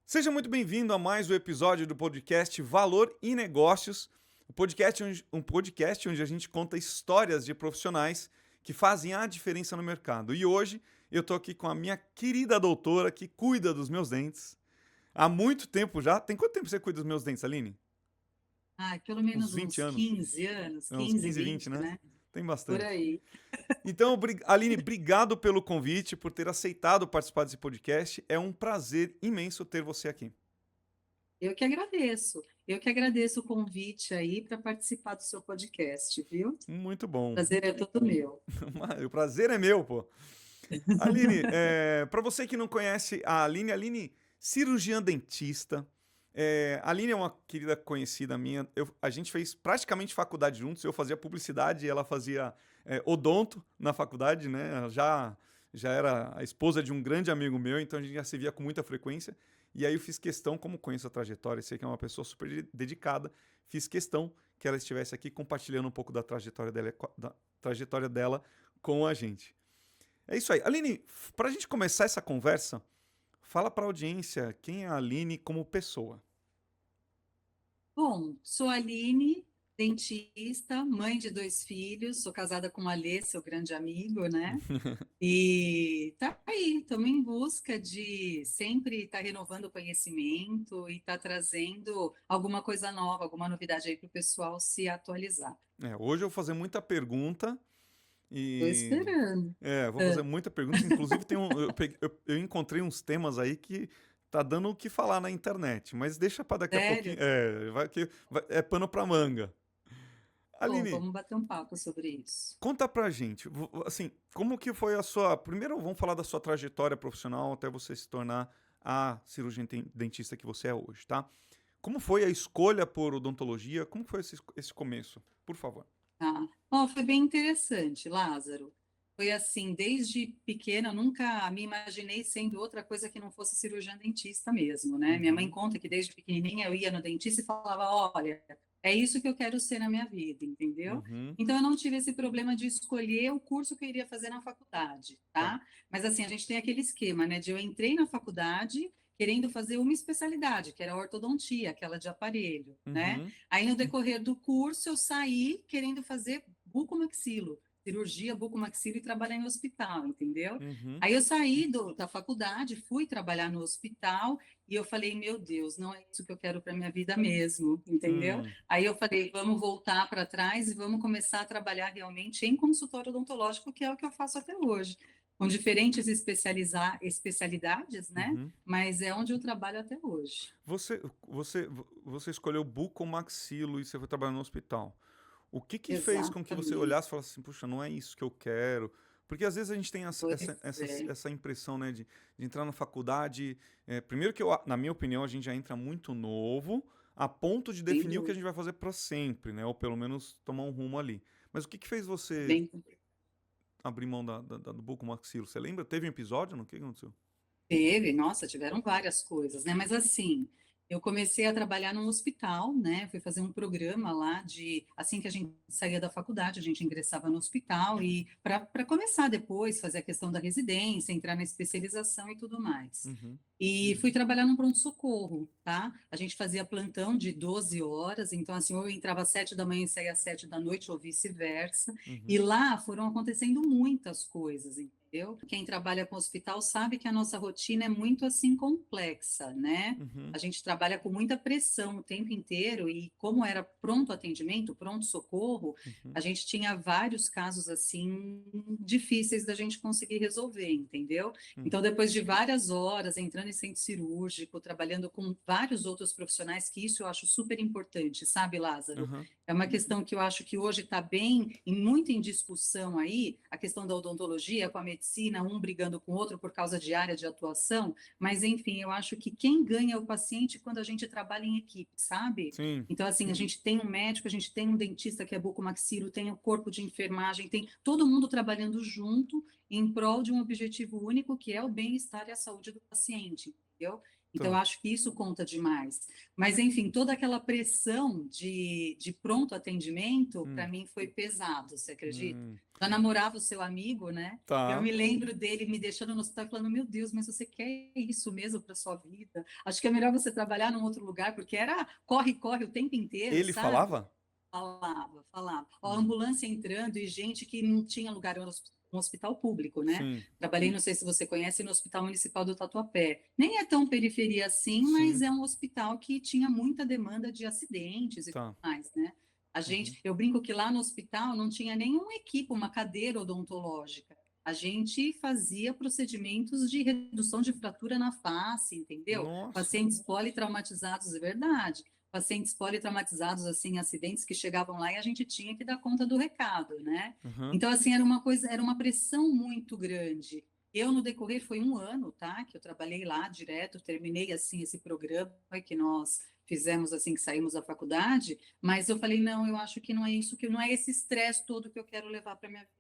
Seja muito bem-vindo a mais um episódio do podcast Valor e Negócios, um podcast onde a gente conta histórias de profissionais que fazem a diferença no mercado. E hoje eu estou aqui com a minha querida doutora que cuida dos meus dentes há muito tempo já. Tem quanto tempo você cuida dos meus dentes, Aline? Pelo Uns menos 20 uns anos? 15 anos, É, uns 15, 15, 20, 20, né? né? Tem Por bastante. aí. Então, Aline, obrigado pelo convite, por ter aceitado participar desse podcast. É um prazer imenso ter você aqui. Eu que agradeço. Eu que agradeço o convite aí para participar do seu podcast, viu? Muito bom. Prazer é todo meu. O prazer é meu, pô. Aline, para você que não conhece a Aline, cirurgiã dentista. A Aline é uma querida conhecida minha. A gente fez praticamente faculdade juntos. Eu fazia publicidade e ela fazia odonto na faculdade, né? Ela já era a esposa de um grande amigo meu, então a gente já se via com muita frequência. E aí eu fiz questão, como conheço a trajetória, sei que é uma pessoa super dedicada, fiz questão que ela estivesse aqui compartilhando um pouco da trajetória dela com a gente. É isso aí. Aline, para a gente começar essa conversa, fala para a audiência quem é a Aline como pessoa. Bom, sou Aline, dentista, mãe de 2 filhos, sou casada com o Alê, seu grande amigo, né? E tá aí, estamos em busca de sempre estar renovando o conhecimento e estar trazendo alguma coisa nova, alguma novidade aí para o pessoal se atualizar. Hoje eu vou fazer muita pergunta Estou e. esperando. Vou fazer muita pergunta. Inclusive, eu encontrei uns temas aí que tá dando o que falar na internet, mas deixa para daqui a pouquinho. Sério? É pano para manga. Bom, Aline, vamos bater um papo sobre isso. conta pra gente, assim, como que foi a sua. Primeiro, vamos falar da sua trajetória profissional até você se tornar a cirurgiã dentista que você é hoje, tá? Como foi a escolha por odontologia? Como foi esse começo? Por favor. Tá? Ó, foi bem interessante, Lázaro. Foi assim, desde pequena, eu nunca me imaginei sendo outra coisa que não fosse cirurgiã dentista mesmo, né? Minha mãe Uhum, conta que desde pequenininha eu ia no dentista e falava, olha, é isso que eu quero ser na minha vida, entendeu? uhum, Então eu não tive esse problema de escolher o curso que eu iria fazer na faculdade, tá. tá? Mas assim, a gente tem aquele esquema, né, de eu entrei na faculdade querendo fazer uma especialidade, que era a ortodontia, aquela de aparelho, né? Uhum, Aí, no decorrer do curso, eu saí querendo fazer bucomaxilo, cirurgia bucomaxilo e trabalhar em hospital, entendeu? uhum, Aí eu saí da faculdade, fui trabalhar no hospital e eu falei, meu Deus, não é isso que eu quero para minha vida mesmo, entendeu? hum, Aí eu falei, vamos voltar para trás e vamos começar a trabalhar realmente em consultório odontológico, que é o que eu faço até hoje, com diferentes especialidades, né? uhum. Mas é onde eu trabalho até hoje. Você escolheu bucomaxilo e você foi trabalhar no hospital. O que que fez com que você Exatamente. olhasse e falasse assim, puxa, não é isso que eu quero? Porque às vezes a gente tem essa, Pois essa, essa, é. essa impressão, né, de entrar na faculdade. Primeiro que, na minha opinião, a gente já entra muito novo, a ponto de Sem definir o que a dúvida. gente vai fazer para sempre, né? Ou pelo menos tomar um rumo ali. Mas o que que fez você Bem, abrir mão do bucomaxilo? Você lembra? Teve um episódio? No que aconteceu? teve, nossa, tiveram várias coisas, né? Mas assim, eu comecei a trabalhar num hospital, né? Fui fazer um programa lá de, assim que a gente saía da faculdade, a gente ingressava no hospital e para começar depois, fazer a questão da residência, entrar na especialização e tudo mais. Uhum, E fui trabalhar num pronto-socorro, tá? A gente fazia plantão de 12 horas, então assim, ou eu entrava às 7 da manhã e saía às 7 da noite, ou vice-versa. E uhum, lá foram acontecendo muitas coisas, entendeu? Quem trabalha com hospital sabe que a nossa rotina é muito assim complexa, né? uhum, A gente trabalha com muita pressão o tempo inteiro e como era pronto atendimento, pronto socorro, uhum, a gente tinha vários casos assim difíceis da gente conseguir resolver, entendeu? uhum, Então, depois de várias horas entrando em centro cirúrgico, trabalhando com vários outros profissionais, que isso eu acho super importante, sabe, Lázaro? uhum, É uma questão que eu acho que hoje está bem, muito em discussão aí, a questão da odontologia com a medicina, um brigando com o outro por causa de área de atuação, mas enfim, eu acho que quem ganha é o paciente quando a gente trabalha em equipe, sabe? sim, Então, assim, a gente tem um médico, a gente tem um dentista que é bucomaxilo, tem o corpo de enfermagem, tem todo mundo trabalhando junto em prol de um objetivo único, que é o bem-estar e a saúde do paciente. entendeu? Então, eu Tá. acho que isso conta demais. Mas, enfim, toda aquela pressão de pronto atendimento, para Hum, mim, foi pesado, você acredita? hum, Já namorava o seu amigo, né? Eu tá. me lembro dele me deixando no hospital e falando: Meu Deus, mas você quer isso mesmo para sua vida? Acho que é melhor você trabalhar num outro lugar, porque era corre, corre o tempo inteiro, Ele sabe? falava? Falava, falava. Ó, a Hum, ambulância entrando e gente que não tinha lugar no hospital público, né? sim, Trabalhei, não sei se você conhece, no Hospital Municipal do Tatuapé. Nem é tão periferia assim, mas sim, é um hospital que tinha muita demanda de acidentes e tudo tá. mais, né? A Uhum. gente, eu brinco que lá no hospital não tinha nenhum equipe, uma cadeira odontológica. A gente fazia procedimentos de redução de fratura na face, entendeu? Nossa. Pacientes politraumatizados, é verdade, pacientes politraumatizados, assim, acidentes que chegavam lá e a gente tinha que dar conta do recado, né? Uhum. Então, assim, era uma coisa, era uma pressão muito grande. Eu, no decorrer, foi um ano, tá? Que eu trabalhei lá direto, terminei, assim, esse programa que nós fizemos, assim, que saímos da faculdade, mas eu falei, não, eu acho que não é isso, que não é esse estresse todo que eu quero levar para minha vida.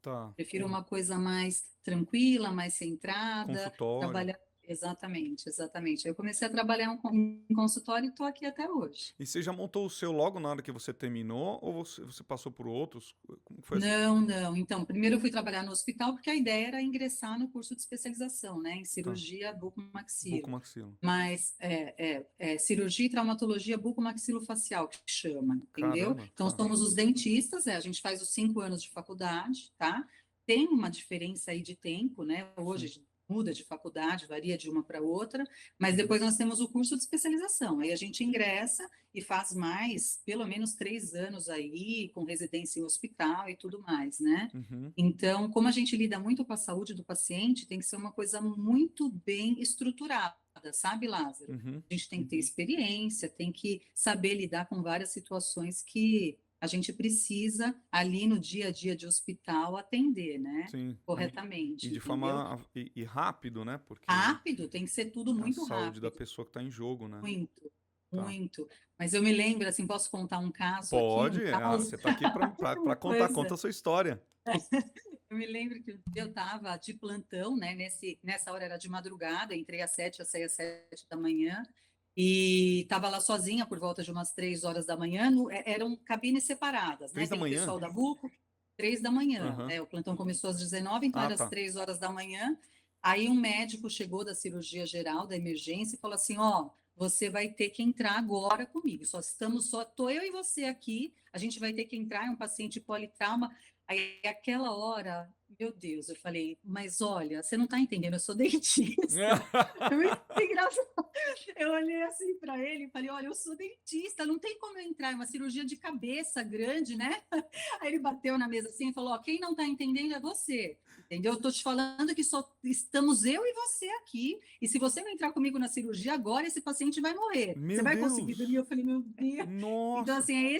Tá. Prefiro uma coisa mais tranquila, mais centrada, Consultório. trabalhar. Exatamente, exatamente. Eu comecei a trabalhar em consultório e estou aqui até hoje. E você já montou o seu logo na hora que você terminou? Ou você passou por outros? Como que foi assim? Não, não. Então, primeiro eu fui trabalhar no hospital porque a ideia era ingressar no curso de especialização, né, em Tá. cirurgia bucomaxilo. Bucomaxilo. Mas é cirurgia e traumatologia bucomaxilofacial que chama, entendeu? Caramba, Então, tá. somos os dentistas, a gente faz os 5 anos de faculdade, tá? Tem uma diferença aí de tempo, né? Sim. Hoje muda de faculdade, varia de uma para outra, mas Uhum. depois nós temos o curso de especialização. Aí a gente ingressa e faz mais, pelo menos 3 anos aí, com residência em hospital e tudo mais, né? Uhum. Então, como a gente lida muito com a saúde do paciente, tem que ser uma coisa muito bem estruturada, sabe, Lázaro? Uhum. A gente tem que ter experiência, tem que saber lidar com várias situações que a gente precisa ali no dia a dia de hospital atender, né? Sim. E Corretamente, de entendeu? forma e rápido, né? Porque Rápido, tem que ser tudo é a muito saúde da rápido, pessoa que tá em jogo, né? muito, Tá. muito. Mas eu me lembro, assim, posso contar um caso aqui, um Pode, caos, você tá aqui pra uma contar, coisa. conta a sua história. Eu me lembro que eu estava de plantão, né? Nessa hora era de madrugada, entrei às 7, eu saí às 7 da manhã, e estava lá sozinha por volta de umas 3 horas da manhã. Eram cabines separadas, né? Três da Tem o manhã? pessoal da Buco, 3 da manhã. Aham. O plantão começou às 19, então Ah, era às tá. 3 horas da manhã. Aí um médico chegou da cirurgia geral, da emergência, e falou assim: Ó, você vai ter que entrar agora comigo. Tô eu e você aqui. A gente vai ter que entrar. É um paciente politrauma. Aí, aquela hora, meu Deus, eu falei, mas olha, você não está entendendo, eu sou dentista. É muito engraçado. Eu olhei assim para ele e falei, olha, eu sou dentista, não tem como eu entrar, é uma cirurgia de cabeça grande, né? Aí ele bateu na mesa assim e falou, ó, quem não está entendendo é você, entendeu? Eu estou te falando que só estamos eu e você aqui, e se você não entrar comigo na cirurgia agora, esse paciente vai morrer. Você Meu vai conseguir dormir? Deus! Eu falei, meu Deus. Então, Nossa! assim,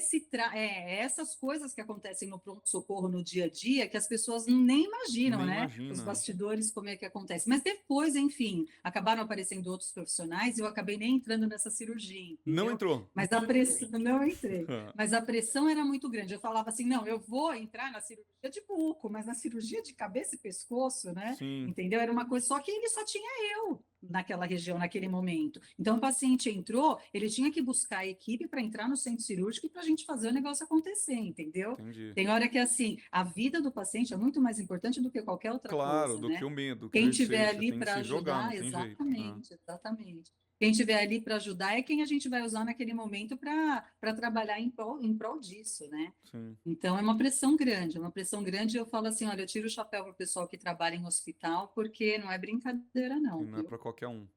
essas coisas que acontecem no pronto-socorro no dia a dia que as pessoas nem imaginam, Nem né? Os imagina. bastidores, como é que acontece. Mas depois, enfim, acabaram aparecendo outros profissionais e eu acabei nem entrando nessa cirurgia, Não entendeu? entrou. Mas a pressão, não entrei. Mas a pressão era muito grande. Eu falava assim, não, eu vou entrar na cirurgia de buco, mas na cirurgia de cabeça e pescoço, né? Sim, Entendeu? Era uma coisa, só que ele só tinha eu naquela região, naquele momento. Então, o paciente entrou, ele tinha que buscar a equipe para entrar no centro cirúrgico e para a gente fazer o negócio acontecer, entendeu? entendi. Tem hora que, assim, a vida do paciente é muito mais importante do que qualquer outra Claro, coisa, do que né? o medo, que Quem você, tiver você ali tem que para se jogar, não ajudar, tem jeito. exatamente, exatamente. Quem tiver ali para ajudar é quem a gente vai usar naquele momento para trabalhar em prol disso, né? Sim. Então, é uma pressão grande, é uma pressão grande. Eu falo assim, olha, eu tiro o chapéu para o pessoal que trabalha em hospital, porque não é brincadeira, Sim, não, não é viu? pra qualquer um.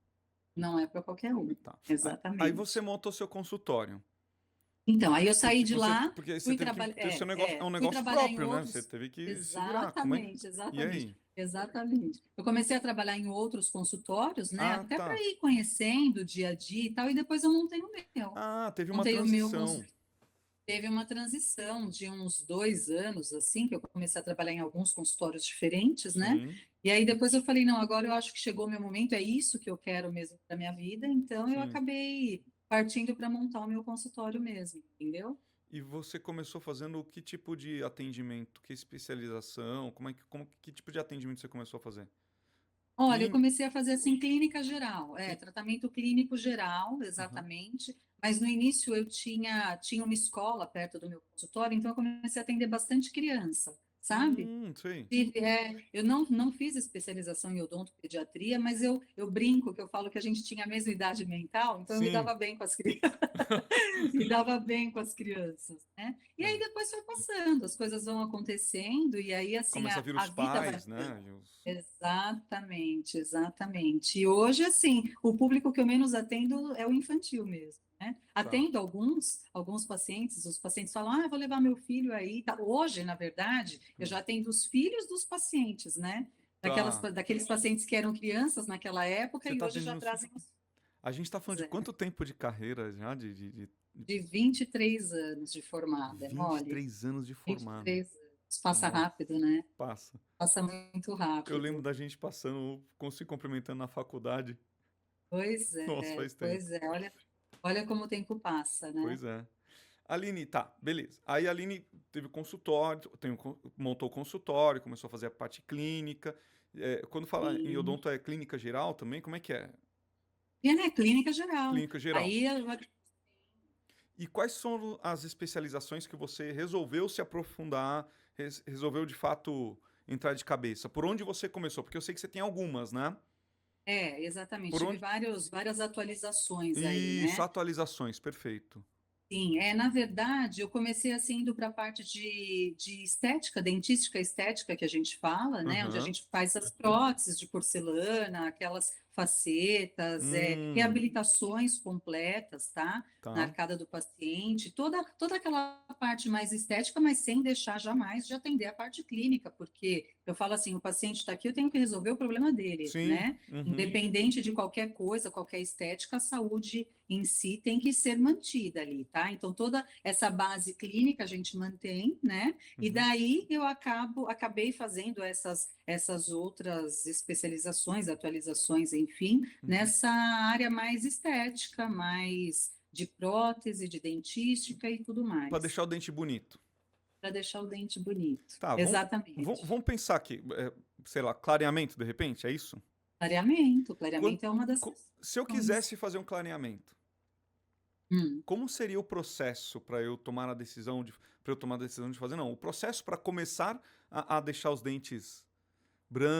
Não é para qualquer um. Tá. Aí você Exatamente. montou seu consultório. Então, aí eu saí de Você, lá, porque aí você fui teve que trabalhar, ter seu negócio, é um fui negócio trabalhar em próprio, né? Você outros. teve que se virar. Como é que... Exatamente, E exatamente, aí? exatamente. Eu comecei a trabalhar em outros consultórios, né? Ah, Até para tá. ir conhecendo o dia a dia e tal, e depois eu montei o meu. Ah, teve uma Montei o meu transição. consultório. Teve uma transição de uns 2 anos, assim, que eu comecei a trabalhar em alguns consultórios diferentes, né? Sim, E aí depois eu falei, não, agora eu acho que chegou o meu momento, é isso que eu quero mesmo para minha vida, então eu sim. acabei partindo para montar o meu consultório mesmo, entendeu? E você começou fazendo que tipo de atendimento? Que especialização? Como é que, que tipo de atendimento você começou a fazer? Olha, eu Clínica. comecei a fazer assim clínica geral, Clí- tratamento clínico geral, Aham. exatamente. Mas no início eu tinha uma escola perto do meu consultório, então eu comecei a atender bastante criança, sabe? Sei. Eu não fiz especialização em odontopediatria, mas eu brinco que eu falo que a gente tinha a mesma idade mental, então eu me Sim. dava bem com as crianças, me dava bem com as crianças, né? E aí É. depois foi passando, as coisas vão acontecendo, e aí assim Começa a vir a os vida vai pais, mudando. né? E os... Exatamente, exatamente. E hoje, assim, o público que eu menos atendo é o infantil mesmo, né? Tá. Atendo alguns pacientes, os pacientes falam, eu vou levar meu filho aí. Tá. Hoje, na verdade, eu Hum. já atendo os filhos dos pacientes, né? Tá. Daqueles pacientes que eram crianças naquela época Você e tá hoje já atendendo os... trazem os A gente tá falando de é, quanto tempo de carreira já? De de 23 anos de formada. Olha, 23 anos de vinte e formada. três anos. Passa Nossa, rápido, né? passa. Passa muito Eu lembro rápido. da gente passando, se cumprimentando na faculdade. Nossa, faz tempo. Pois é, olha como o tempo passa, né? Pois é. Aline, tá, beleza. Aí a Aline teve consultório, montou o consultório, começou a fazer a parte clínica. Quando fala em Sim. odonto, é clínica geral também? Como é que é? E é clínica geral. Clínica geral. Aí, E quais são as especializações que você resolveu se aprofundar, resolveu de fato entrar de cabeça? Por onde você começou? Porque eu sei que você tem algumas, né? exatamente, Por tive onde? várias atualizações aí, Isso, né? atualizações, perfeito. Sim, na verdade, eu comecei assim indo para a parte de estética, dentística estética que a gente fala, né? Onde a Aham. gente faz as próteses de porcelana, aquelas facetas, Hum, reabilitações completas, tá? Na tá. arcada do paciente, toda aquela parte mais estética, mas sem deixar jamais de atender a parte clínica, porque eu falo assim, o paciente está aqui, eu tenho que resolver o problema dele, Sim. né? Uhum, Independente de qualquer coisa, qualquer estética, a saúde em si tem que ser mantida ali, tá? Então, toda essa base clínica a gente mantém, né? E uhum, daí acabei fazendo essas outras especializações, atualizações, enfim, uhum. nessa área mais estética, mais de prótese, de dentística e tudo Para mais, deixar o dente bonito. para deixar o dente bonito. Tá, Exatamente. vamos pensar aqui, sei lá, clareamento de repente, é isso? Clareamento, Quan- clareamento é uma das Se eu questões. quisesse fazer um clareamento, Hum, como seria o processo para eu tomar a decisão para eu tomar a decisão de fazer? Não, o processo para começar a deixar os dentes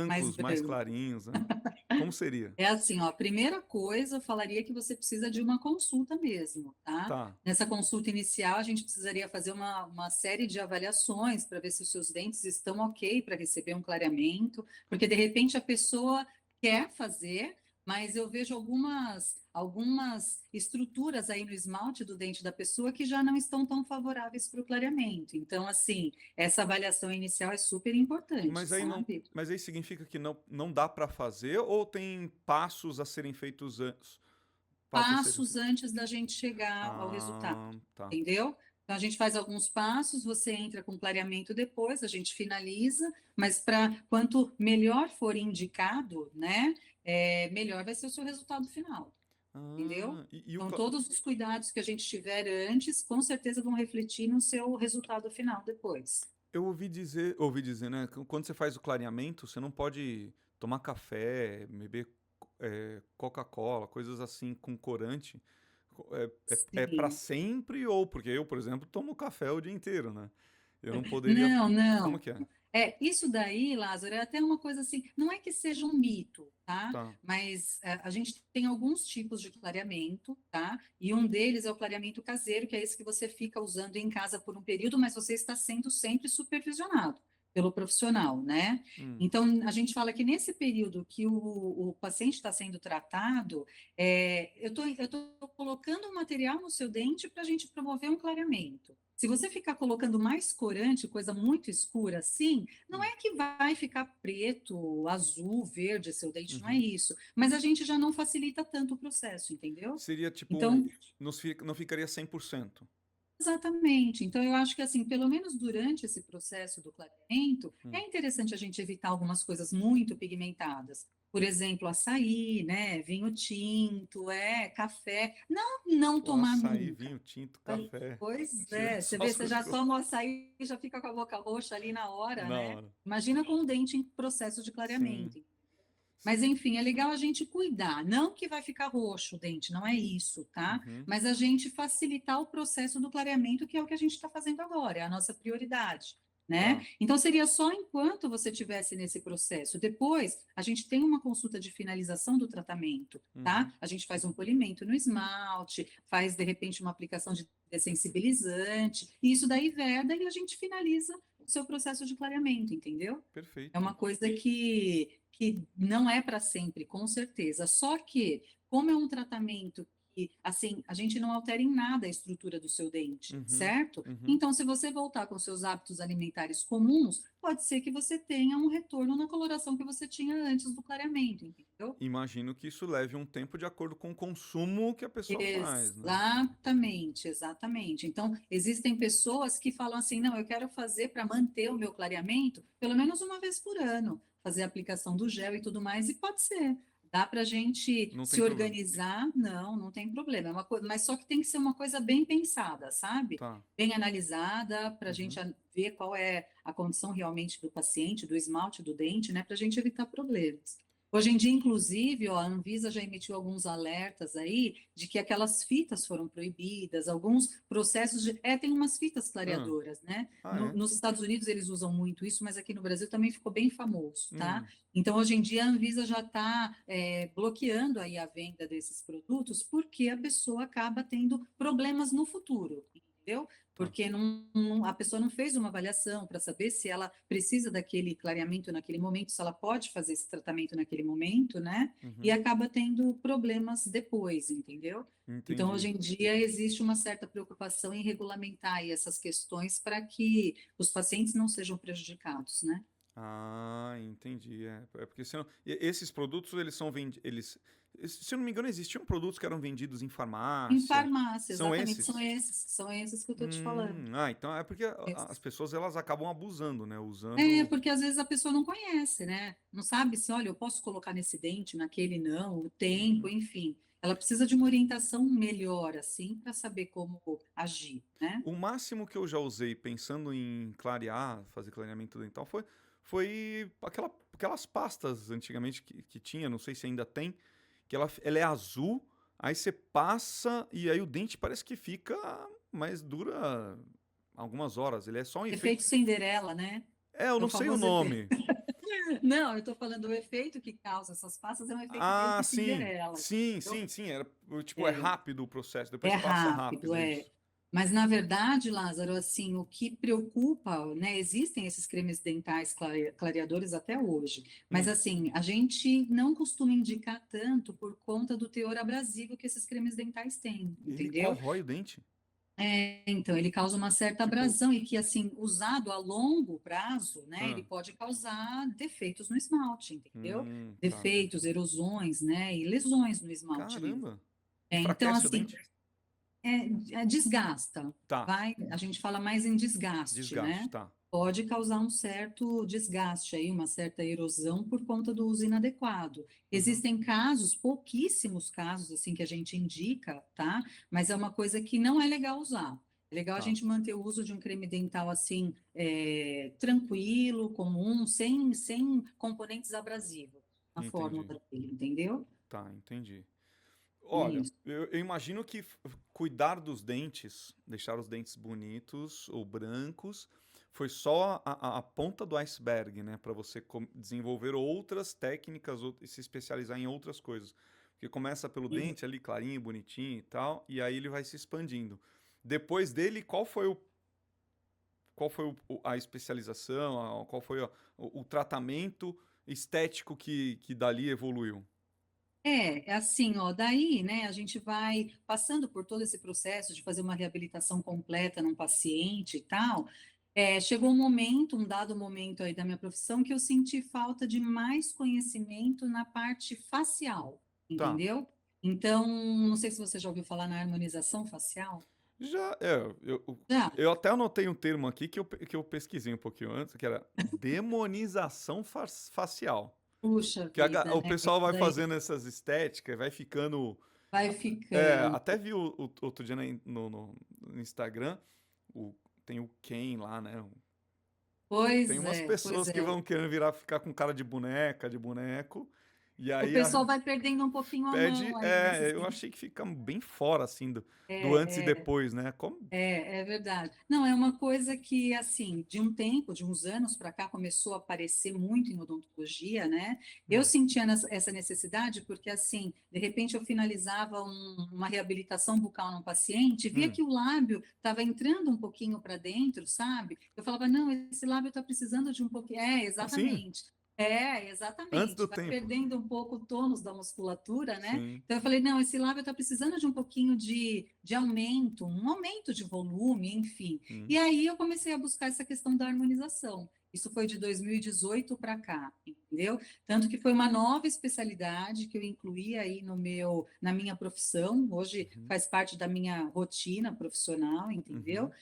mais brancos, mais branco. clarinhos, né? Como seria? É assim, ó, a primeira coisa, eu falaria que você precisa de uma consulta mesmo, tá? Tá. Nessa consulta inicial, a gente precisaria fazer uma série de avaliações para ver se os seus dentes estão ok para receber um clareamento, porque de repente a pessoa quer fazer, mas eu vejo algumas estruturas aí no esmalte do dente da pessoa que já não estão tão favoráveis para o clareamento. Então, assim, essa avaliação inicial é super importante, Mas aí não, sabe? mas aí significa que não dá para fazer ou tem passos a serem feitos antes? Passos a serem Passos feitos. antes da gente chegar ao resultado, Ah, tá. entendeu? Então a gente faz alguns passos, você entra com clareamento depois, a gente finaliza, mas para quanto melhor for indicado, né, melhor vai ser o seu resultado final, entendeu? Ah, Então todos os cuidados que a gente tiver antes, com certeza vão refletir no seu resultado final depois. eu ouvi dizer, né? Que quando você faz o clareamento, você não pode tomar café, beber Coca-Cola, coisas assim com corante. É para Sim. sempre ou porque eu, por exemplo, tomo café o dia inteiro, né? Eu não poderia. Não, Como não. que é? Isso daí, Lázaro, é até uma coisa assim, não é que seja um mito, tá? Tá. Mas a gente tem alguns tipos de clareamento, tá? E um deles é o clareamento caseiro, que é esse que você fica usando em casa por um período, mas você está sendo sempre supervisionado pelo profissional, né? Hum, Então, a gente fala que nesse período que o paciente está sendo tratado, eu tô colocando um material no seu dente para a gente promover um clareamento. Se você ficar colocando mais corante, coisa muito escura assim, não hum, é que vai ficar preto, azul, verde seu dente, não é uhum. isso. Mas a gente já não facilita tanto o processo, entendeu? Seria tipo Então, não ficaria 100%. exatamente. Então, eu acho que, assim, pelo menos durante esse processo do clareamento, é Hum. interessante a gente evitar algumas coisas muito pigmentadas. Por exemplo, açaí, né? Vinho tinto, café. Não Pô, tomar açaí, nunca. vinho tinto, café. Pois Tirando é, você só vê, as você coisas já que eu. toma o açaí e já fica com a boca roxa ali na hora, Na né? hora. Imagina com o dente em processo de Sim. clareamento. Mas, enfim, é legal a gente cuidar. Não que vai ficar roxo o dente, não é isso, tá? Uhum. Mas a gente facilitar o processo do clareamento, que é o que a gente está fazendo agora, é a nossa prioridade, né? Tá. Então, seria só enquanto você estivesse nesse processo. Depois, a gente tem uma consulta de finalização do tratamento, Uhum. tá? A gente faz um polimento no esmalte, faz, de repente, uma aplicação de dessensibilizante, e isso daí veda e a gente finaliza o seu processo de clareamento, entendeu? É Perfeito. uma coisa que não é para sempre, com certeza. Só que, como é um tratamento que, assim, a gente não altera em nada a estrutura do seu dente, Uhum. certo? Uhum. Então, se você voltar com seus hábitos alimentares comuns, pode ser que você tenha um retorno na coloração que você tinha antes do clareamento, entendeu? Imagino que isso leve um tempo de acordo com o consumo que a pessoa faz, né? Exatamente, exatamente. Então, existem pessoas que falam assim: não, eu quero fazer para manter o meu clareamento pelo menos uma vez por ano, fazer a aplicação do gel e tudo mais, e pode ser. Dá para a gente Não tem se problema. organizar? Não, não tem problema. É uma coisa, mas só que tem que ser uma coisa bem pensada, sabe? Tá. Bem analisada, para a gente Uhum. ver qual é a condição realmente do paciente, do esmalte do dente, né? Para a gente evitar problemas. Hoje em dia, inclusive, ó, a Anvisa já emitiu alguns alertas aí de que aquelas fitas foram proibidas, alguns processos de. É, tem umas fitas Ah, clareadoras, né? ah, é? Nos Estados Unidos eles usam muito isso, mas aqui no Brasil também ficou bem famoso, tá? Hum. Então, hoje em dia, a Anvisa já está bloqueando aí a venda desses produtos porque a pessoa acaba tendo problemas no futuro, entendeu? Tá. Porque a pessoa não fez uma avaliação para saber se ela precisa daquele clareamento naquele momento, se ela pode fazer esse tratamento naquele momento, né? E Uhum. acaba tendo problemas depois, entendeu? Então, Entendi. hoje em dia, existe uma certa preocupação em regulamentar aí essas questões para que os pacientes não sejam prejudicados, né? Ah, entendi. É porque senão, esses produtos eles são vendidos, se eu não me engano, existiam produtos que eram vendidos em Em farmácia. farmácia, São exatamente, esses? são esses que eu estou te falando. Então é porque as pessoas elas acabam abusando, né? É, Usando. porque às vezes a pessoa não conhece, né? Não sabe se, olha, eu posso colocar nesse dente, naquele não, o tempo, Uhum. enfim. Ela precisa de uma orientação melhor, assim, para saber como agir, né? O máximo que eu já usei pensando em clarear, fazer clareamento dental foi aquelas pastas antigamente que tinha, não sei se ainda tem, que ela é azul, aí você passa e aí o dente parece que fica, mas dura algumas horas. Ele é só um efeito. Efeito Cinderela, né? Eu É o não sei o famoso efeito. nome. Não, eu estou falando do efeito que causa essas pastas, é um efeito meio Ah, que sim. Cinderela, Sim, entendeu? sim, sim. Tipo, é É, rápido o processo, é depois passa rápido, rápido, é é. isso. Mas, na verdade, Lázaro, assim, o que preocupa, né? Existem esses cremes dentais clareadores até hoje, mas, Hum. assim, a gente não costuma indicar tanto por conta do teor abrasivo que esses cremes dentais têm, Ele entendeu? corrói o dente. Então, ele causa uma certa Tipo, abrasão e que, assim, usado a longo prazo, né? Ele ah, pode causar defeitos no esmalte, entendeu? tá. Defeitos, erosões, né? E lesões no esmalte mesmo. Caramba. Então, Enfraquece o assim, dente? desgasta, Tá. vai, a gente fala mais em desgaste, Desgaste, né? tá. Pode causar um certo desgaste aí, uma certa erosão por conta do uso inadequado. Uhum. Existem casos, pouquíssimos casos assim que a gente indica, tá? Mas é uma coisa que não é legal usar. É legal a Tá. gente manter o uso de um creme dental assim, tranquilo, comum, sem componentes abrasivos na fórmula Entendi. dele, entendeu? Tá, entendi. É Olha, isso. eu imagino que cuidar dos dentes, deixar os dentes bonitos ou brancos, foi só a ponta do iceberg, né? Para você desenvolver outras técnicas e se especializar em outras coisas. Porque começa pelo dente ali, clarinho, bonitinho e tal, e aí ele vai se expandindo. Depois dele, a especialização, qual foi o tratamento estético que dali evoluiu? É assim, ó, daí, né, a gente vai passando por todo esse processo de fazer uma reabilitação completa num paciente e tal. Chegou um dado momento aí da minha profissão, que eu senti falta de mais conhecimento na parte facial, Tá. entendeu? Então, não sei se você já ouviu falar na harmonização facial. Já, Já, eu até anotei um termo aqui que eu pesquisei um pouquinho antes, que era demonização facial. puxa Que vida, o né? pessoal Isso vai daí fazendo essas estéticas, vai ficando. vai ficando. Até vi outro dia no Instagram, tem o Ken lá, né? Tem umas Pois pessoas que é. vão querendo ficar com cara de boneca, de boneco, E O aí pessoal vai perdendo um pouquinho a perde. mão aí nessa Eu achei que fica bem fora, assim, do antes e é, é, depois, né? Como? é verdade. Não, é uma coisa que, assim, de um tempo, de uns anos para cá, começou a aparecer muito em odontologia, né? Eu Hum, sentia essa necessidade porque, assim, de repente eu finalizava uma reabilitação bucal num paciente, via hum. que o lábio estava entrando um pouquinho para dentro, sabe? Eu falava, não, esse lábio está precisando de um pouquinho. É, Assim, exatamente. É, antes do exatamente. Vai tempo. perdendo um pouco o tônus da musculatura, né? Sim. Então eu falei, não, esse lábio está precisando de um pouquinho de aumento, um aumento de volume, enfim. Hum, E aí eu comecei a buscar essa questão da harmonização. Isso foi de 2018 para cá, entendeu? Tanto que foi uma nova especialidade que eu incluí aí na minha profissão. Hoje uhum, faz parte da minha rotina profissional, entendeu? uhum.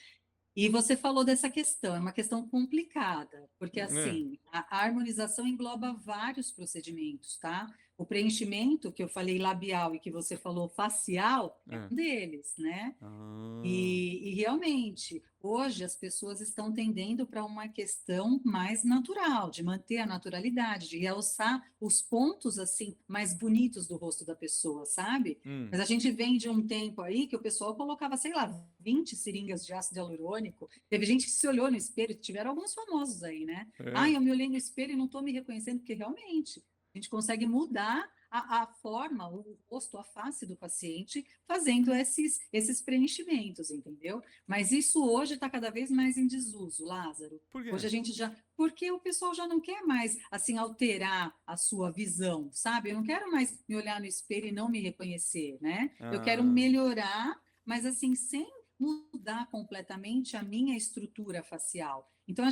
E você falou dessa questão, é uma questão complicada, porque É, assim, a harmonização engloba vários procedimentos, tá? O preenchimento, que eu falei labial e que você falou facial, é é. um deles, né? Ah, E realmente, hoje as pessoas estão tendendo para uma questão mais natural, de manter a naturalidade, de realçar os pontos assim mais bonitos do rosto da pessoa, sabe? hum, Mas a gente vem de um tempo aí que o pessoal colocava, sei lá, 20 seringas de ácido hialurônico. Teve gente que se olhou no espelho, tiveram alguns famosos aí, né? Ah, é. eu me olhei no espelho e não estou me reconhecendo, porque realmente a gente consegue mudar a forma, o rosto, a face do paciente fazendo esses preenchimentos, entendeu? Mas isso hoje está cada vez mais em desuso, Lázaro. Por quê? Hoje a gente já. Porque o pessoal já não quer mais, assim, alterar a sua visão, sabe? Eu não quero mais me olhar no espelho e não me reconhecer, né? Eu quero Ah, melhorar, mas assim, sem mudar completamente a minha estrutura facial. Então, a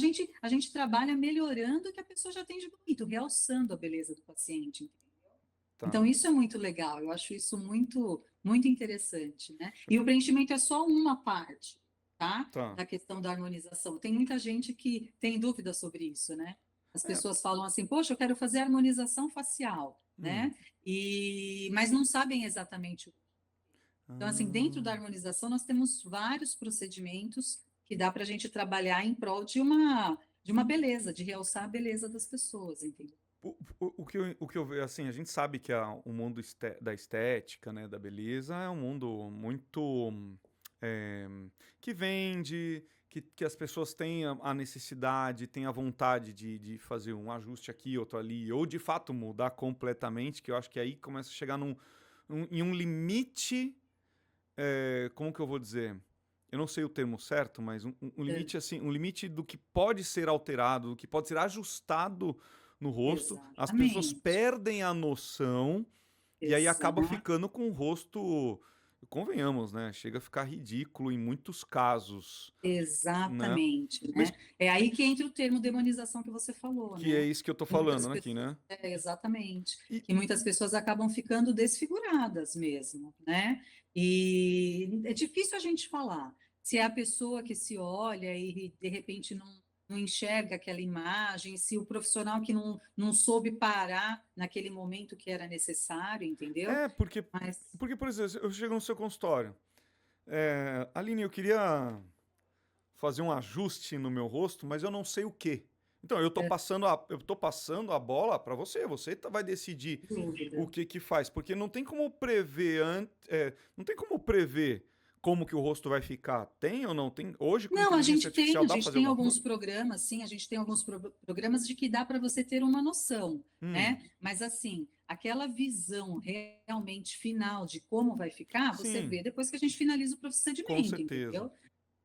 gente trabalha melhorando o que a pessoa já tem de bonito, realçando a beleza do paciente. tá, Então, isso é muito legal, eu acho isso muito, muito interessante, né? E o preenchimento é só uma parte, tá? tá. Da questão da harmonização. Tem muita gente que tem dúvida sobre isso, né? As É, pessoas falam assim, poxa, eu quero fazer harmonização facial, hum. né? Mas não sabem exatamente o. Então, assim, dentro da Ah. harmonização, nós temos vários procedimentos que dá para a gente trabalhar em prol de uma beleza, de realçar a beleza das pessoas, entendeu? O que eu vejo, assim, a gente sabe que o mundo da estética, né, da beleza, é um mundo muito é, que vende, que as pessoas têm a necessidade, têm a vontade de fazer um ajuste aqui, outro ali, ou de fato mudar completamente, que eu acho que aí começa a chegar em um limite, como que eu vou dizer? Eu não sei o termo certo, mas um É, limite assim, um limite do que pode ser alterado, do que pode ser ajustado no rosto. As pessoas exatamente, perdem a noção e aí acaba exato. ficando com o rosto, convenhamos, né? Chega a ficar ridículo em muitos casos, né? Exatamente, Mas né? É aí que entra o termo demonização que você falou, que é né? isso que eu tô Que muitas falando aqui, pessoas, né? exatamente, E que muitas pessoas acabam ficando desfiguradas mesmo, né? E é difícil a gente falar. Se é a pessoa que se olha e de repente não enxerga aquela imagem, se o profissional que não soube parar naquele momento que era necessário, entendeu? é porque, Mas porque, por exemplo, eu chego no seu consultório. Aline, eu queria fazer um ajuste no meu rosto, mas eu não sei o quê. Então, eu tô passando a bola para você. Você vai decidir o dúvida. que que faz, porque não tem como prever não tem como prever como que o rosto vai ficar. Tem ou não tem? Hoje com Não, a inteligência gente tem, artificial a dá pra gente fazer tem alguma alguns coisa? programas, sim, a gente tem alguns programas de que dá para você ter uma noção, Hum, né? Mas assim, aquela visão realmente final de como vai ficar, você sim, vê depois que a gente finaliza o com procedimento, certeza. entendeu?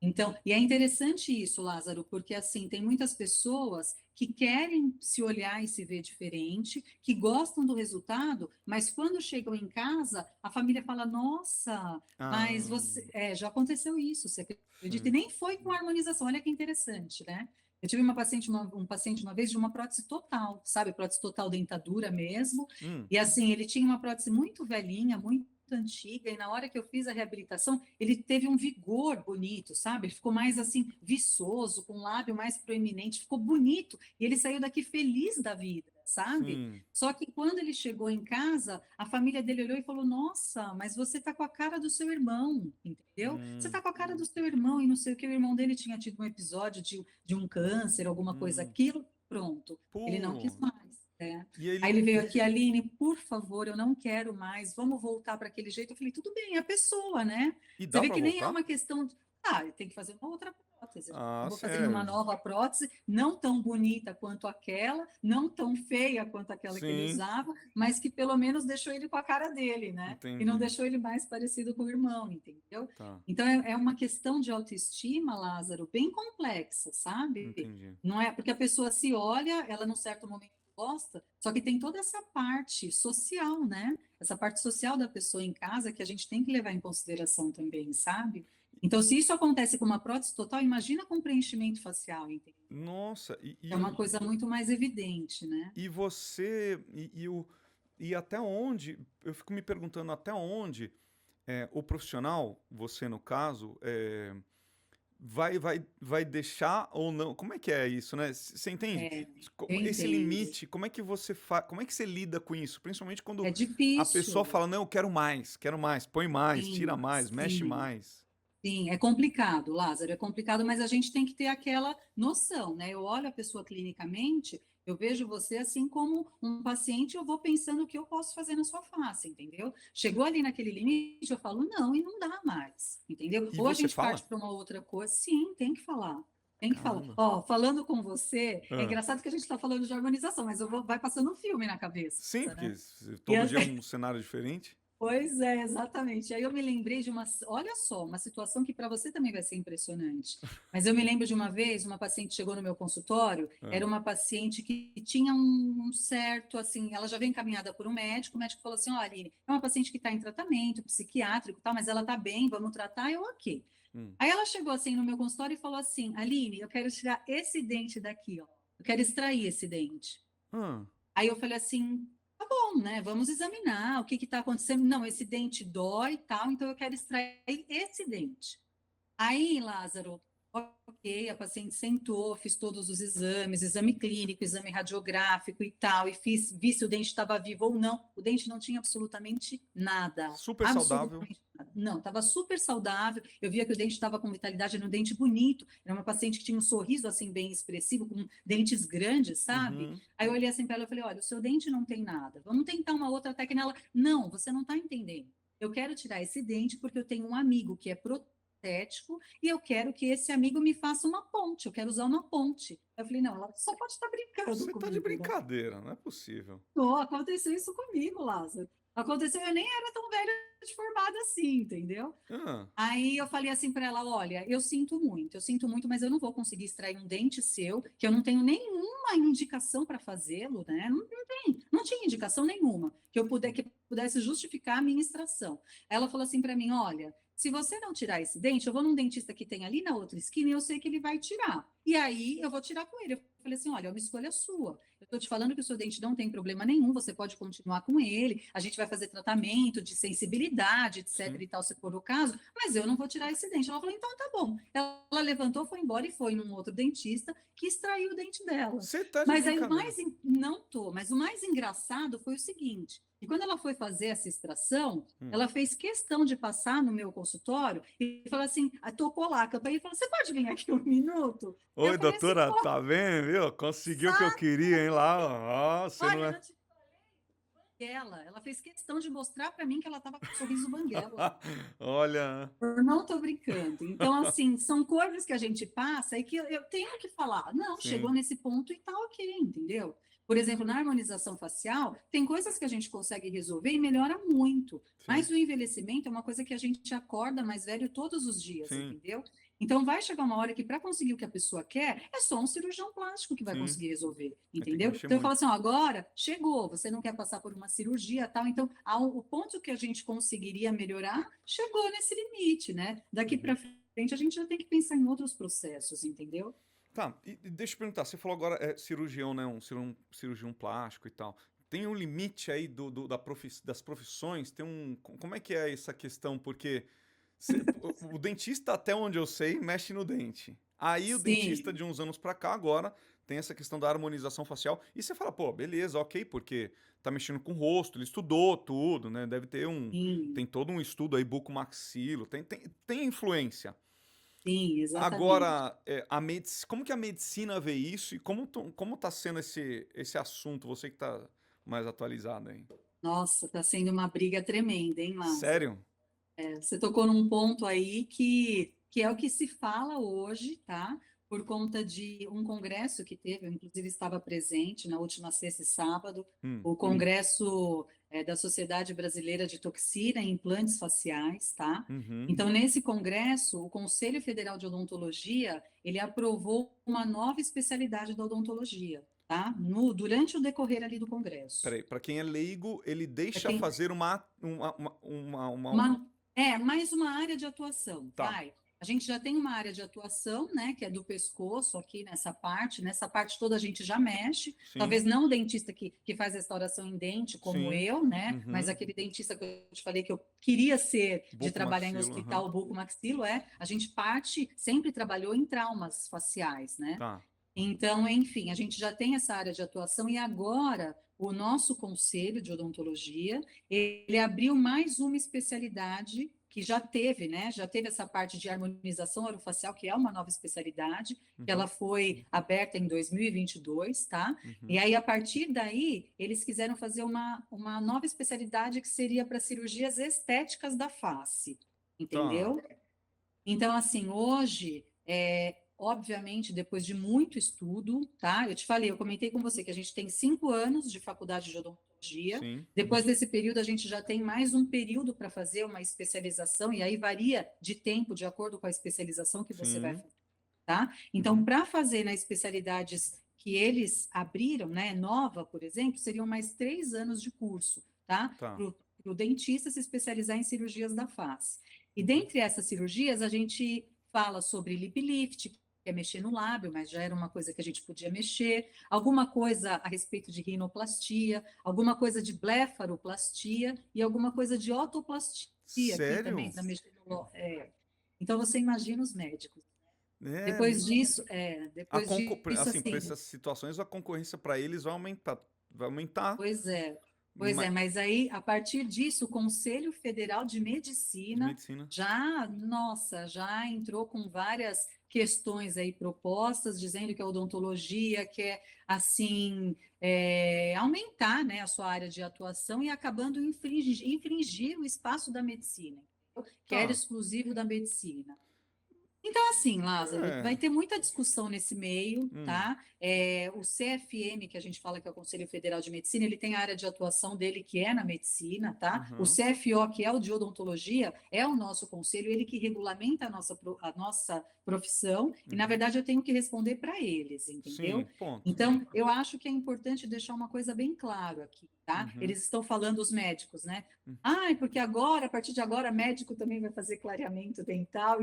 Então, e é interessante isso, Lázaro, porque assim, tem muitas pessoas que querem se olhar e se ver diferente, que gostam do resultado, mas quando chegam em casa, a família fala: Nossa, mas Ah, você. Já aconteceu isso, você acredita? E sim. nem foi com harmonização, olha que interessante, né? Eu tive um paciente uma vez de uma prótese total, sabe? Prótese total dentadura mesmo. Hum, E assim, ele tinha uma prótese muito velhinha, muito antiga, e na hora que eu fiz a reabilitação, ele teve um vigor bonito, sabe? Ele ficou mais assim, viçoso, com o lábio mais proeminente, ficou bonito, e ele saiu daqui feliz da vida, sabe? sim. Só que quando ele chegou em casa, a família dele olhou e falou: Nossa, mas você tá com a cara do seu irmão, entendeu? Você Hum, tá com a cara do seu irmão, e não sei o que, o irmão dele tinha tido um episódio de um câncer, alguma coisa, hum. aquilo, pronto, ele não quis Pô, mais. É. E Aí ele ele. veio aqui, Aline, por favor, eu não quero mais, vamos voltar para aquele jeito. Eu falei, tudo bem, é a pessoa, né? E Você dá vê pra que nem é voltar? uma questão de, ah, tem que fazer uma outra prótese. Ah, Acabou fazendo uma sério. nova prótese, não tão bonita quanto aquela, não tão feia quanto aquela que ele Sim, usava, mas que pelo menos deixou ele com a cara dele, né? E não entendi. deixou ele mais parecido com o irmão, entendeu? Tá, Então é uma questão de autoestima, Lázaro, bem complexa, sabe? entendi. Não é porque a pessoa se olha, ela num certo momento gosta, só que tem toda essa parte social, né? Essa parte social da pessoa em casa que a gente tem que levar em consideração também, sabe? Então, se isso acontece com uma prótese total, imagina com preenchimento facial, entende? Nossa, É uma coisa muito mais evidente, né? e você. E até onde. Eu fico me perguntando até onde o profissional, você no caso, vai deixar ou não. Como é que é isso, né? Você entende? É, eu Esse entendo. limite, como é que você faz? Como é que você lida com isso? Principalmente quando É a pessoa difícil. fala, não, eu quero mais, põe mais, tira Sim, mais, mexe sim. mais. Sim, é complicado, Lázaro, é complicado, mas a gente tem que ter aquela noção, né? Eu olho a pessoa clinicamente, eu vejo você assim como um paciente, eu vou pensando o que eu posso fazer na sua face, entendeu? Chegou ali naquele limite, eu falo, não, e não dá mais, entendeu? E Ou a você gente fala? parte para uma outra coisa, sim, tem que falar. Tem que falar. Caramba. Ó, falando com você, é Ah. engraçado que a gente está falando de harmonização, mas vai passando um filme na cabeça, Sim, né? porque E todo dia é um cenário diferente. pois é, exatamente. Aí eu me lembrei de uma, olha só, uma situação que para você também vai ser impressionante. Mas eu me lembro de uma vez, uma paciente chegou no meu consultório, Ah. era uma paciente que tinha um certo, assim, ela já veio encaminhada por um médico, o médico falou assim, olha, Aline, é uma paciente que está em tratamento psiquiátrico, e tal, mas ela está bem, vamos tratar, eu ok. Hum. Aí ela chegou assim no meu consultório e falou assim, Aline, eu quero tirar esse dente daqui, ó. Eu quero extrair esse dente. Ah. Aí eu falei assim, tá bom, né? Vamos examinar o que está acontecendo. Não, esse dente dói e tal, então eu quero extrair esse dente. Aí, Lázaro, ok, a paciente sentou, fiz todos os exames, exame clínico, exame radiográfico e tal, e vi se o dente estava vivo ou não. O dente não tinha absolutamente nada, Super saudável. absolutamente nada. Não, estava super saudável. Eu via que o dente estava com vitalidade, era um dente bonito. Era uma paciente que tinha um sorriso assim bem expressivo, com dentes grandes, sabe? Uhum. Aí eu olhei assim para ela e falei: olha, o seu dente não tem nada. Vamos tentar uma outra técnica. Ela, não, você não está entendendo. Eu quero tirar esse dente porque eu tenho um amigo que é protético e eu quero que esse amigo me faça uma ponte. Eu quero usar uma ponte. Eu falei: não, ela só pode estar brincando Você tá de comigo, né? brincadeira, não é possível. Não, aconteceu isso comigo, Lázaro. Aconteceu, eu nem era tão velha de formada assim, entendeu? Ah. Aí eu falei assim para ela: olha, eu sinto muito, mas eu não vou conseguir extrair um dente seu, que eu não tenho nenhuma indicação para fazê-lo, né? Não tinha indicação nenhuma que pudesse justificar a minha extração. Ela falou assim para mim: olha, se você não tirar esse dente, eu vou num dentista que tem ali na outra esquina e eu sei que ele vai tirar. E aí eu vou tirar com ele. Eu falei assim: olha, é uma escolha sua. Eu estou te falando que o seu dente não tem problema nenhum, você pode continuar com ele, a gente vai fazer tratamento de sensibilidade, etc. Sim. e tal, se for o caso, mas eu não vou tirar esse dente. Ela falou: então tá bom. Ela levantou, foi embora e foi num outro dentista que extraiu o dente dela. Você tá de Mas aí brincadeira. não tô, mas o mais engraçado foi o seguinte: e quando ela foi fazer essa extração, Hum. ela fez questão de passar no meu consultório e falou assim, tocou lá a campainha e falou: você pode vir aqui um minuto? Eu Oi, falei assim: doutora, pô, tá vendo, viu? Conseguiu o que eu sabe? queria, hein, lá. Ó, você não Olha, é. não te ela fez questão de mostrar para mim que ela estava com um sorriso banguela. Olha. Eu não estou brincando. Então, assim, são coisas que a gente passa e que eu tenho que falar. Não, chegou Sim, nesse ponto e tá ok, entendeu? Por exemplo, na harmonização facial, tem coisas que a gente consegue resolver e melhora muito. sim, Mas o envelhecimento é uma coisa que a gente acorda mais velho todos os dias, sim, entendeu? Então, vai chegar uma hora que, para conseguir o que a pessoa quer, é só um cirurgião plástico que vai sim. conseguir resolver, Aí tem que entendeu? mexer Então, eu falo muito. assim: ó, agora chegou, você não quer passar por uma cirurgia, tal. Então, o ponto que a gente conseguiria melhorar chegou nesse limite, né? Daqui Uhum. para frente, a gente já tem que pensar em outros processos, entendeu? Tá, e deixa eu perguntar, você falou agora cirurgião, né? Cirurgião plástico e tal. Tem um limite aí das profissões? Tem um. Como é que é essa questão? Porque o dentista, até onde eu sei, mexe no dente. Aí o dentista Sim, de uns anos pra cá, agora, tem essa questão da harmonização facial. E você fala, pô, beleza, ok, porque tá mexendo com o rosto, ele estudou tudo, né? Deve ter um. sim. Tem todo um estudo aí, bucomaxilo, tem influência. Sim, exatamente. Agora, como que a medicina vê isso e como tá sendo esse assunto? Você que tá mais atualizado aí. Nossa, está sendo uma briga tremenda, hein, Lázaro? Sério? Você tocou num ponto aí que é o que se fala hoje, tá? Por conta de um congresso que teve, eu inclusive estava presente na última sexta e sábado, Hum, o congresso da Sociedade Brasileira de Toxina e Implantes Faciais, tá? uhum. Então, nesse congresso, o Conselho Federal de Odontologia, ele aprovou uma nova especialidade da odontologia, tá? Durante o decorrer ali do congresso. Peraí, para quem é leigo, ele Para deixa quem fazer uma. mais uma área de atuação, Tá, vai. A gente já tem uma área de atuação, né, que é do pescoço aqui nessa parte toda a gente já mexe, sim, talvez não o dentista que faz restauração em dente como sim, eu, né, mas uhum. aquele dentista que eu te falei que eu queria ser de trabalhar em Bucomaxilo, aham. hospital bucomaxilo, a gente sempre trabalhou em traumas faciais, né? Tá, Então, enfim, a gente já tem essa área de atuação e agora o nosso conselho de odontologia, ele abriu mais uma especialidade que já teve, né? Já teve essa parte de harmonização orofacial, que é uma nova especialidade, que uhum, ela foi aberta em 2022, tá? E uhum. aí, a partir daí, eles quiseram fazer uma nova especialidade que seria para cirurgias estéticas da face, Tá, entendeu? Então, assim, hoje, obviamente, depois de muito estudo, tá? Eu te falei, eu comentei com você que a gente tem 5 anos de faculdade de odontologia. sim, Depois desse período, a gente já tem mais um período para fazer uma especialização, e aí varia de tempo de acordo com a especialização que você vai sim, fazer, tá? Então, uhum. para fazer nas especialidades que eles abriram, né, nova, por exemplo, seriam mais 3 anos de curso, tá? Tá, Para o dentista se especializar em cirurgias da face. E uhum. dentre essas cirurgias, a gente fala sobre lip lift, que é mexer no lábio, mas já era uma coisa que a gente podia mexer, alguma coisa a respeito de rinoplastia, alguma coisa de blefaroplastia e alguma coisa de otoplastia aqui também, Sério? para mexer no. Então, você imagina os médicos. É, Depois disso, assim, para assim, essas situações, a concorrência para eles vai aumentar. pois é, pois ma- é, mas aí, a partir disso, o Conselho Federal de de Medicina medicina. já entrou com várias questões aí propostas, dizendo que a odontologia quer, assim, aumentar, né, a sua área de atuação e acabando infringir o espaço da medicina, entendeu? Que era Tá. exclusivo da medicina. Então, assim, Lázaro, vai É. ter muita discussão nesse meio, Hum, tá? O CFM, que a gente fala que é o Conselho Federal de Medicina, ele tem a área de atuação dele que é na medicina, tá? O uhum, CFO, que é o de odontologia, é o nosso conselho, ele que regulamenta a nossa profissão, e na uhum. verdade eu tenho que responder para eles, entendeu? Sim, ponto. Então, eu acho que é importante deixar uma coisa bem claro aqui, tá? Uhum, Eles estão falando, os médicos, né? uhum. Porque agora, a partir de agora, médico também vai fazer clareamento dental,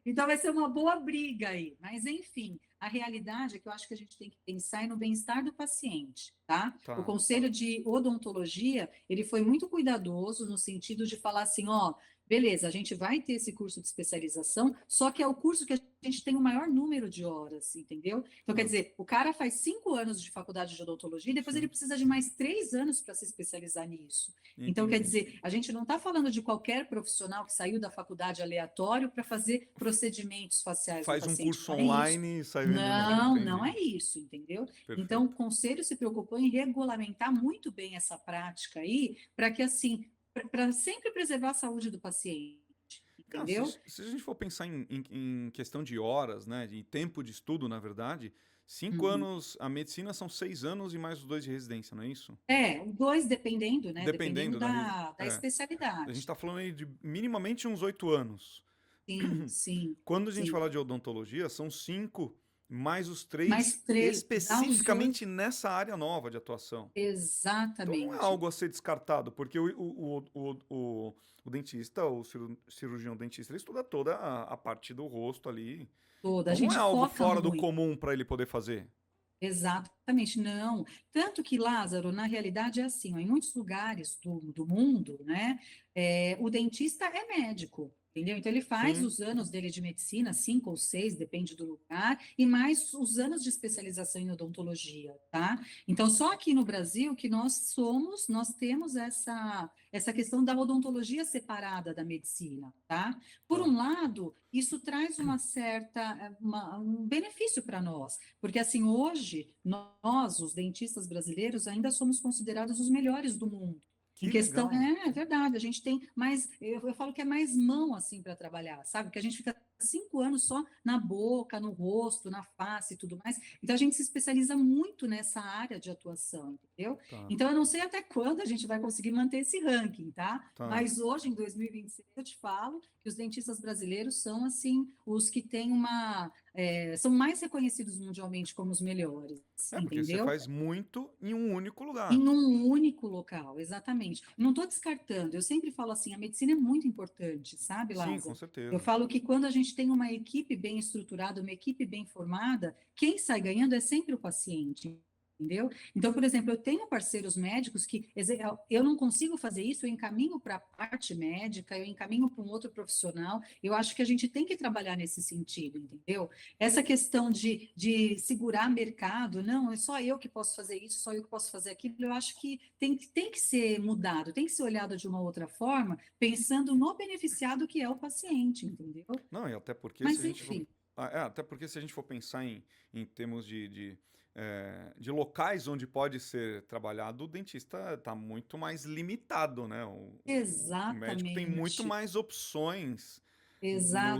então vai ser uma boa briga aí. Mas, enfim, a realidade é que eu acho que a gente tem que pensar no bem-estar do paciente, tá? O Tá. Conselho de Odontologia, ele foi muito cuidadoso no sentido de falar assim, ó, beleza, a gente vai ter esse curso de especialização, só que é o curso que a gente tem o maior número de horas, entendeu? Então, quer Tá. dizer, o cara faz 5 anos de faculdade de odontologia e depois ele Sim, precisa de mais 3 anos para se especializar nisso. Então, quer entendi. dizer, a gente não está falando de qualquer profissional que saiu da faculdade aleatório para fazer procedimentos faciais no Faz um paciente. curso Não é isso. online e sai vendendo. Não, não Entendi. é isso, entendeu? Então, o Perfeito. conselho se preocupou em regulamentar muito bem essa prática aí, para que, assim, para sempre preservar a saúde do paciente, Cara, entendeu? se a gente for pensar em questão de horas, né, de tempo de estudo, na verdade, cinco Uhum. anos, a medicina são 6 anos e mais os 2 de residência, não é isso? O dois dependendo, né? Dependendo Dependendo da é. A gente especialidade. está falando aí de minimamente uns 8 anos. Sim, sim, Quando a gente sim. fala de odontologia, são 5 mais os Mais 3 três, dá os especificamente 8, nessa área nova de atuação. Então não é exatamente. algo a ser descartado, porque o dentista, o cirurgião dentista, ele estuda toda a parte do rosto ali. Toda. A Então não é gente algo foca fora do muito. comum para ele poder fazer. Exatamente, não. Tanto que, Lázaro, na realidade é assim, ó, em muitos lugares do mundo, né, o dentista é médico, Entendeu? Então, ele faz Sim. os anos dele de medicina, 5 ou 6, depende do lugar, e mais os anos de especialização em odontologia, tá? Então, só aqui no Brasil que nós temos essa questão da odontologia separada da medicina, tá? Por Tá. um lado, isso traz um benefício para nós, porque assim, hoje, nós, os dentistas brasileiros, ainda somos considerados os melhores do mundo. Em Que questão, legal. é verdade, a gente tem mais, eu falo que é mais mão assim para trabalhar, sabe? Que a gente fica 5 anos só na boca, no rosto, na face e tudo mais. Então a gente se especializa muito nessa área de atuação, entendeu? Tá, Então eu não sei até quando a gente vai conseguir manter esse ranking, tá? tá. Mas hoje, em 2026, eu te falo que os dentistas brasileiros são assim os que têm são mais reconhecidos mundialmente como os melhores, É porque você entendeu? faz muito em um único lugar. Em um único local, exatamente. Não estou descartando, eu sempre falo assim, a medicina é muito importante, sabe, Sim, com Lázaro? Eu certeza. falo que quando a gente tem uma equipe bem estruturada, uma equipe bem formada, quem sai ganhando é sempre o paciente, entendeu? Então, por exemplo, eu tenho parceiros médicos que eu não consigo fazer isso, eu encaminho para a parte médica, eu encaminho para um outro profissional, eu acho que a gente tem que trabalhar nesse sentido, entendeu? Essa questão de segurar mercado, não, é só eu que posso fazer isso, só eu que posso fazer aquilo, eu acho que tem que ser mudado, tem que ser olhado de uma outra forma, pensando no beneficiado que é o paciente, entendeu? Não, e até porque se a Mas, gente for, enfim, até porque se a gente for pensar em termos de locais onde pode ser trabalhado, o dentista está muito mais limitado, né? O médico tem muito exatamente, mais opções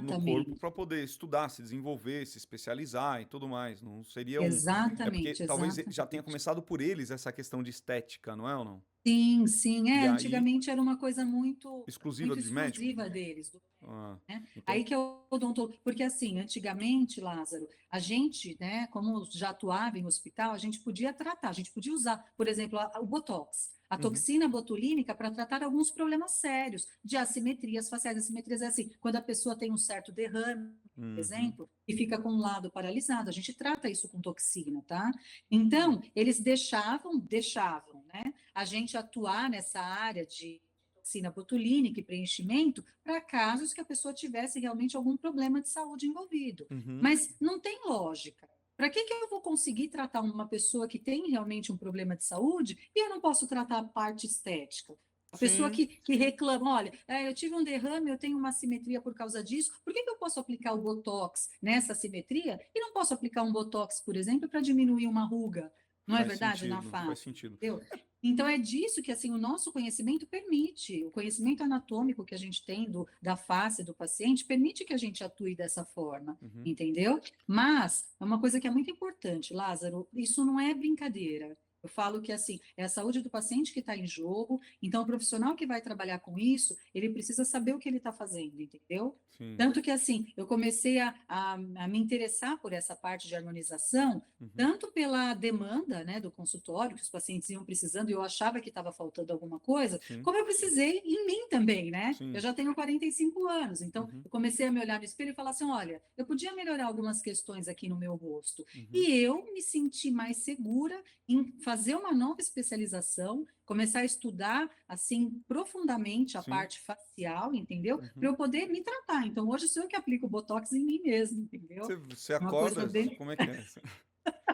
no corpo exatamente, para poder estudar, se desenvolver, se especializar e tudo mais. Não seria um. É porque exatamente, talvez já tenha exatamente. começado por eles essa questão de estética, não é ou não? Sim, sim, E aí, antigamente era uma coisa muito, exclusiva muito de médico? exclusiva deles, Ah, né? então. Aí que eu odontologia, porque assim, antigamente, Lázaro, a gente, né, como já atuava em hospital, a gente podia tratar, a gente podia usar, por exemplo, o Botox, a Uhum, toxina botulínica para tratar alguns problemas sérios de assimetrias faciais. Assimetrias é assim, quando a pessoa tem um certo derrame, por uhum, exemplo, e fica com um lado paralisado, a gente trata isso com toxina, tá? Então, eles deixavam, né, a gente atuar nessa área de toxina botulínica e preenchimento para casos que a pessoa tivesse realmente algum problema de saúde envolvido. uhum. Mas não tem lógica. Para que eu vou conseguir tratar uma pessoa que tem realmente um problema de saúde e eu não posso tratar a parte estética? A pessoa Sim, que reclama, olha, eu tive um derrame, eu tenho uma assimetria por causa disso, por que eu posso aplicar o Botox nessa assimetria e não posso aplicar um Botox, por exemplo, para diminuir uma ruga? Não é faz verdade? Na sentido, faz face, sentido. entendeu? Então, é disso que assim, o nosso conhecimento permite, o conhecimento anatômico que a gente tem da face do paciente, permite que a gente atue dessa forma, Uhum. entendeu? Mas, é uma coisa que é muito importante, Lázaro, isso não é brincadeira. Eu falo que assim, é a saúde do paciente que está em jogo, então o profissional que vai trabalhar com isso, ele precisa saber o que ele está fazendo, entendeu? Sim. Tanto que assim, eu comecei a me interessar por essa parte de harmonização, Uhum. tanto pela demanda, né, do consultório, que os pacientes iam precisando, e eu achava que estava faltando alguma coisa, Sim. como eu precisei em mim também, né? Eu Sim. já tenho 45 anos, então Uhum. eu comecei a me olhar no espelho e falar assim: olha, eu podia melhorar algumas questões aqui no meu rosto. Uhum. E eu me senti mais segura em fazer uma nova especialização, começar a estudar assim profundamente a Sim. parte facial, entendeu? Para Uhum. eu poder me tratar. Então hoje sou eu que aplico Botox em mim mesmo, entendeu? Você Uma coisa acorda, bem como é que é?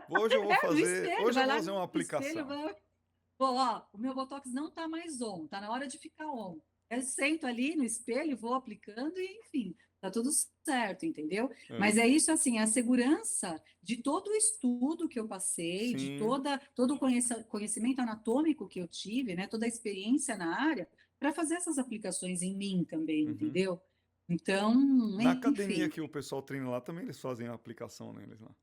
Hoje eu vou no fazer, espelho, hoje eu vai vou lá fazer no uma espelho, aplicação. vai. Pô, ó, o meu Botox não tá mais on, tá na hora de ficar on. Eu sento ali no espelho, vou aplicando e, enfim, tá tudo certo, entendeu? É. Mas é isso assim, a segurança de todo o estudo que eu passei, de Sim. todo o conhecimento anatômico que eu tive, né, toda a experiência na área, para fazer essas aplicações em mim também, Uhum. entendeu? Então, Na academia enfim, que o pessoal treina lá também eles fazem a aplicação neles lá.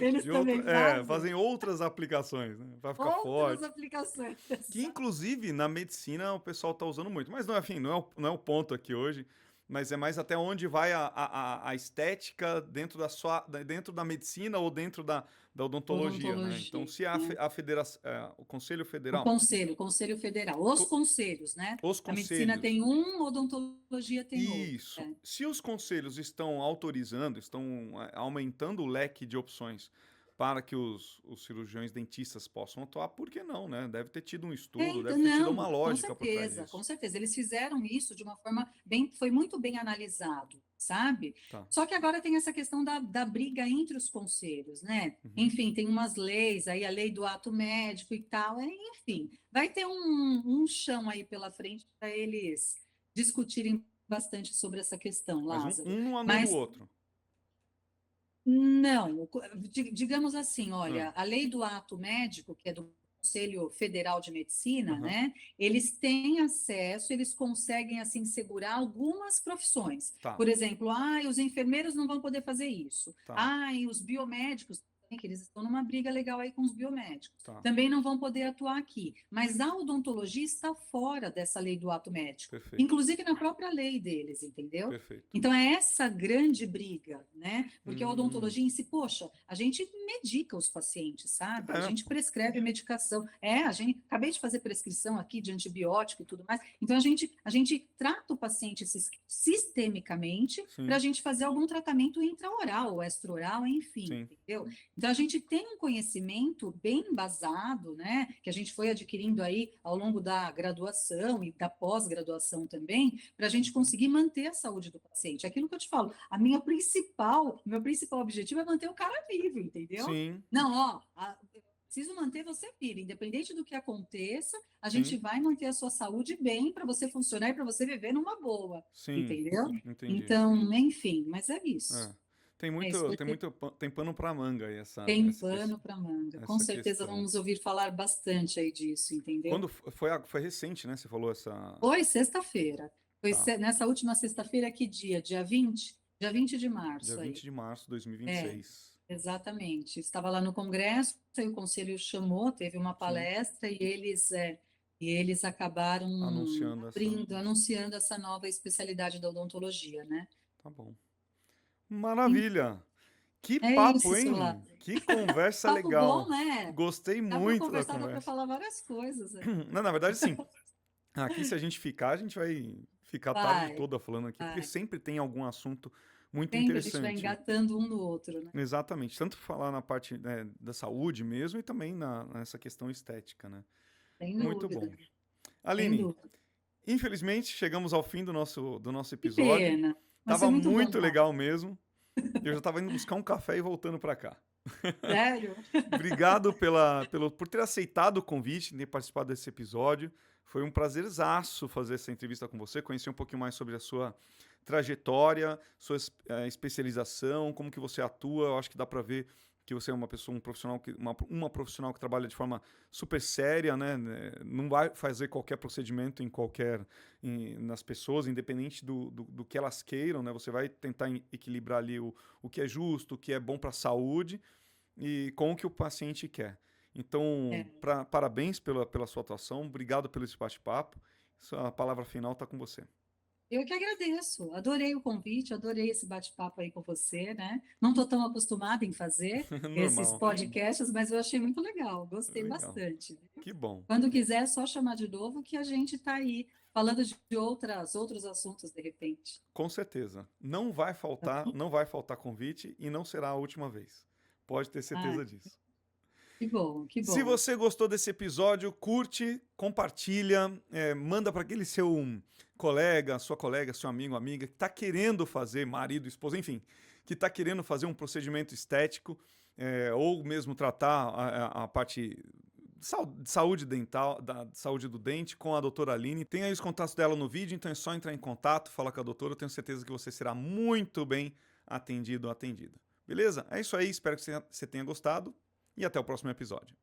eles também fazem Fazem outras aplicações, né? Pra ficar outras forte. aplicações. Que inclusive na medicina o pessoal tá usando muito. Mas não, enfim, não é o ponto aqui hoje. Mas é mais até onde vai a estética dentro da medicina ou dentro da odontologia, né? Então, Odontologia, se né? a federação, o Conselho O Federal, conselho, Conselho Federal, os co- conselhos, né? os A medicina conselhos. tem um, a odontologia tem outro. Isso. Se os conselhos estão autorizando, estão aumentando o leque de opções para que os cirurgiões dentistas possam atuar, por que não, né? Deve ter tido um estudo, Então, deve ter tido uma não, lógica por trás disso. com certeza. Eles fizeram isso de uma forma bem, foi muito bem analisado, sabe? Tá. Só que agora tem essa questão da briga entre os conselhos, né? Uhum. Enfim, tem umas leis, aí a lei do ato médico e tal, enfim, vai ter um chão aí pela frente para eles discutirem bastante sobre essa questão, Mas Lázaro. um não anula o Mas outro. não, digamos assim, Ah, olha, a lei do ato médico, que é do Conselho Federal de Medicina, aham, né? Eles têm acesso, eles conseguem assim segurar algumas profissões. tá, Por exemplo, os enfermeiros não vão poder fazer isso. tá, E os biomédicos também, que eles estão numa briga legal aí com os biomédicos, tá. também não vão poder atuar aqui. Mas a odontologia está fora dessa lei do ato médico, Perfeito, inclusive na própria lei deles, entendeu? perfeito. Então, é essa grande briga, né? Porque a Hum, odontologia em si, poxa, a gente medica os pacientes, sabe? A é, gente pô, prescreve medicação. Acabei de fazer prescrição aqui de antibiótico e tudo mais. Então, a gente trata o paciente sistemicamente para a sim, gente fazer algum tratamento intraoral, extraoral, enfim, sim, entendeu? Então, a gente tem um conhecimento bem embasado, né? Que a gente foi adquirindo aí ao longo da graduação e da pós-graduação também, para a gente conseguir manter a saúde do paciente. Aquilo que eu te falo, meu principal objetivo é manter o cara vivo, entendeu? sim, Não, eu preciso manter você vivo, independente do que aconteça, a gente sim, vai manter a sua saúde bem para você funcionar e para você viver numa boa, sim, entendeu? entendi. Então, enfim, mas é É. isso. Tem É isso, muito, porque tem pano pra manga aí tem pano para manga. Com essa certeza questão. vamos ouvir falar bastante aí disso, entendeu? Quando foi recente, né? Você falou essa. Foi sexta-feira. Tá. Nessa última sexta-feira, que dia? Dia 20? Dia 20 de Dia março 20 aí. de março de É, 2026. exatamente. Estava lá no Congresso, aí o conselho chamou, teve uma Sim. palestra e eles acabaram Anunciando essa. anunciando essa nova especialidade da odontologia, né? Tá bom. Maravilha! Que É papo, isso, seu hein? Lázaro. Que conversa Papo bom, legal. né? Gostei Dá para muito da conversar, dá para conversa. falar várias coisas. Né? Não, na verdade, sim. Aqui, se a gente ficar, a gente vai ficar a tarde Vai, toda falando aqui, porque vai. sempre tem algum assunto muito Sempre a gente vai interessante. engatando um no outro, né? Exatamente. Tanto falar na parte, né, da saúde mesmo e também nessa questão estética, né? Sem Muito dúvida, bom. sem Aline, dúvida. infelizmente chegamos ao fim do nosso Que episódio. pena. Mas foi Tava muito bom, muito tá? legal mesmo. Eu já tava indo buscar um café e voltando para cá. Sério? Obrigado por ter aceitado o convite, ter participado desse episódio. Foi um prazerzaço fazer essa entrevista com você, conhecer um pouquinho mais sobre a sua trajetória, sua especialização, como que você atua. Eu acho que dá para ver que você é uma pessoa, um profissional uma profissional que trabalha de forma super séria, né? Não vai fazer qualquer procedimento nas pessoas, independente do que elas queiram, né? Você vai tentar equilibrar ali o que é justo, o que é bom para a saúde e com o que o paciente quer. Então, É. parabéns pela sua atuação, obrigado pelo esse bate-papo. A palavra final está com você. Eu que agradeço. Adorei o convite, adorei esse bate-papo aí com você, né? Não estou tão acostumada em fazer esses Normal. podcasts, mas eu achei muito legal. Gostei Legal. bastante. Que bom. Quando quiser, é só chamar de novo que a gente está aí falando de outros assuntos de repente. Com certeza. Não vai faltar convite e não será a última vez. Pode ter Ah, certeza disso. que bom, que Se bom. você gostou desse episódio, curte, compartilha, manda para aquele seu colega, seu amigo, amiga, que está querendo fazer, marido, esposa, enfim, que está querendo fazer um procedimento estético, ou mesmo tratar a parte de saúde dental, da saúde do dente com a doutora Aline. Tem aí os contatos dela no vídeo, então é só entrar em contato, falar com a doutora, eu tenho certeza que você será muito bem atendido ou atendida. Beleza? É isso aí, espero que você tenha gostado e até o próximo episódio.